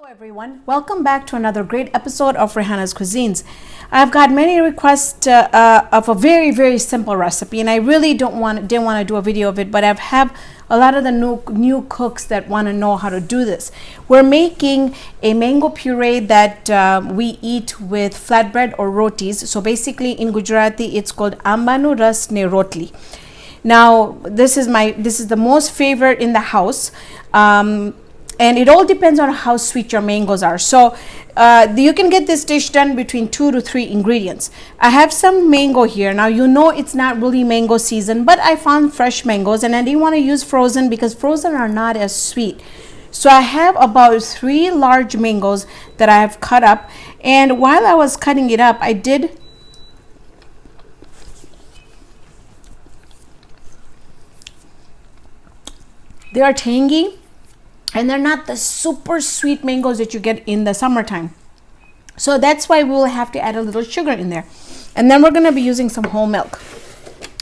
Everyone, welcome back to another great episode of Raihana's Cuisines. I've got many requests of a very simple recipe, and I really didn't want to do a video of it, but I've have a lot of the new cooks that want to know how to do this. We're making a mango puree that we eat with flatbread or rotis. So basically in Gujarati it's called ambanu ras ne rotli. Now this is the most favorite in the house. And it all depends on how sweet your mangoes are. So you can get this dish done between 2 to 3 ingredients. I have some mango here. Now you know it's not really mango season, but I found fresh mangoes and I didn't want to use frozen because frozen are not as sweet. So I have about 3 large mangoes that I have cut up, and while I was cutting it up, they are tangy. And they're not the super sweet mangoes that you get in the summertime. So that's why we'll have to add a little sugar in there. And then we're going to be using some whole milk.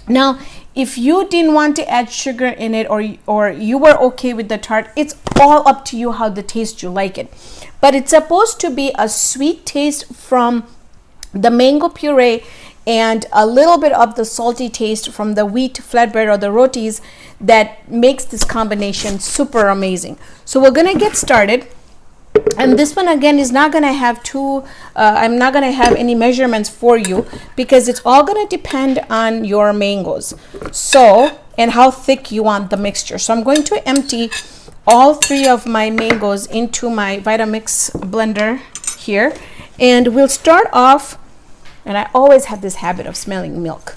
Now, if you didn't want to add sugar in it, or you were okay with the tart, it's all up to you how the taste you like it. But it's supposed to be a sweet taste from the mango puree and a little bit of the salty taste from the wheat flatbread or the rotis that makes this combination super amazing. So we're gonna get started, and this one again is not gonna have I'm not gonna have any measurements for you because it's all gonna depend on your mangoes and how thick you want the mixture. So I'm going to empty all 3 of my mangoes into my Vitamix blender here, and we'll start off. And I always have this habit of smelling milk.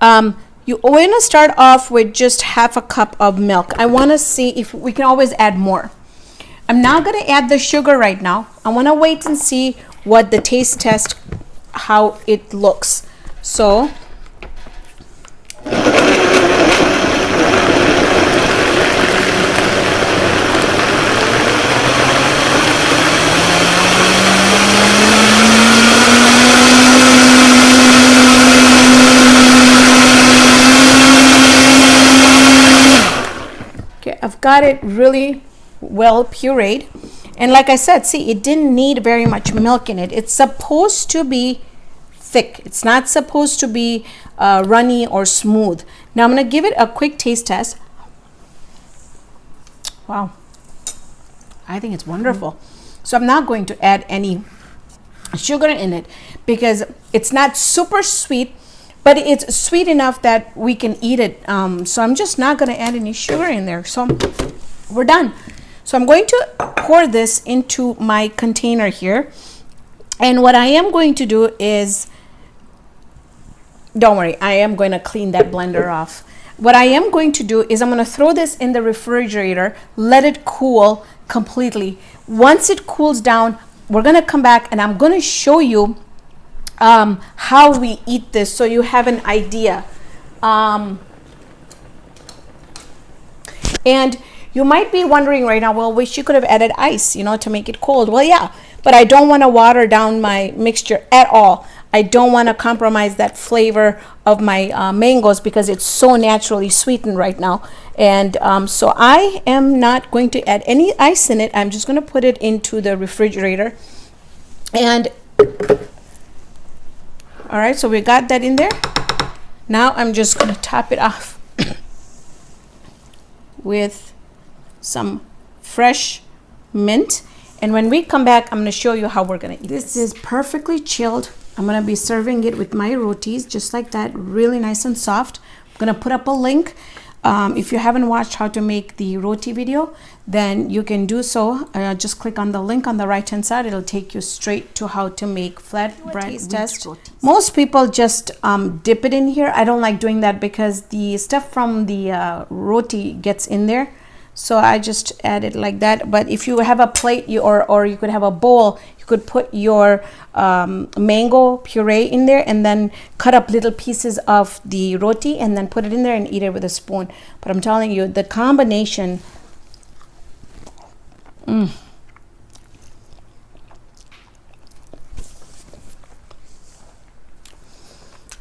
We're going to start off with just half a cup of milk. I want to see if we can always add more. I'm not going to add the sugar right now. I want to wait and see what the taste test, how it looks. So I've got it really well pureed, and like I said, see, it didn't need very much milk in it. It's supposed to be thick. It's not supposed to be runny or smooth. Now I'm going to give it a quick taste test. Wow, I think it's wonderful. So I'm not going to add any sugar in it because it's not super sweet, but it's sweet enough that we can eat it. So I'm just not going to add any sugar in there. So we're done. So I'm going to pour this into my container here. And what I am going to do is, don't worry, I am going to clean that blender off. What I am going to do is I'm going to throw this in the refrigerator, let it cool completely. Once it cools down, we're going to come back and I'm going to show you how we eat this so you have an idea. And you might be wondering right now, well, wish you could have added ice, to make it cold. Well, yeah, but I don't want to water down my mixture at all. I don't want to compromise that flavor of my mangoes because it's so naturally sweetened right now. And so I am not going to add any ice in it. I'm just going to put it into the refrigerator. And all right, so we got that in there. Now I'm just going to top it off with some fresh mint. And when we come back, I'm going to show you how we're going to eat this. This is perfectly chilled. I'm going to be serving it with my rotis, just like that, really nice and soft. I'm going to put up a link. If you haven't watched how to make the roti video, then you can do so. Just click on the link on the right hand side. It'll take you straight to how to make flatbread test. Most people just dip it in here. I don't like doing that because the stuff from the roti gets in there. So I just add it like that. But if you have a plate or you could have a bowl, you could put your mango puree in there and then cut up little pieces of the roti and then put it in there and eat it with a spoon. But I'm telling you, the combination,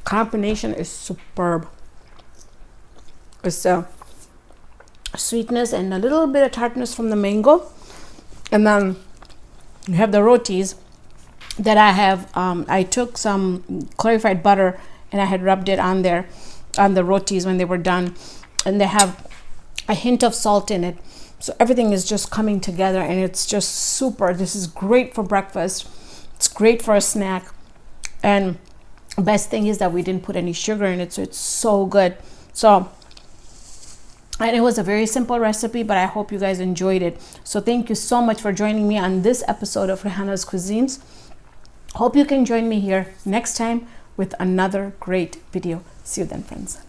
combination is superb. It's sweetness and a little bit of tartness from the mango, And then you have the rotis that I have. I took some clarified butter and I had rubbed it on there, on the rotis when they were done. And they have a hint of salt in it. So everything is just coming together and it's just super. This is great for breakfast. It's great for a snack. And the best thing is that we didn't put any sugar in it. So it's so good. So, and it was a very simple recipe, but I hope you guys enjoyed it. So thank you so much for joining me on this episode of Raihana's Cuisines. Hope you can join me here next time with another great video. See you then, friends.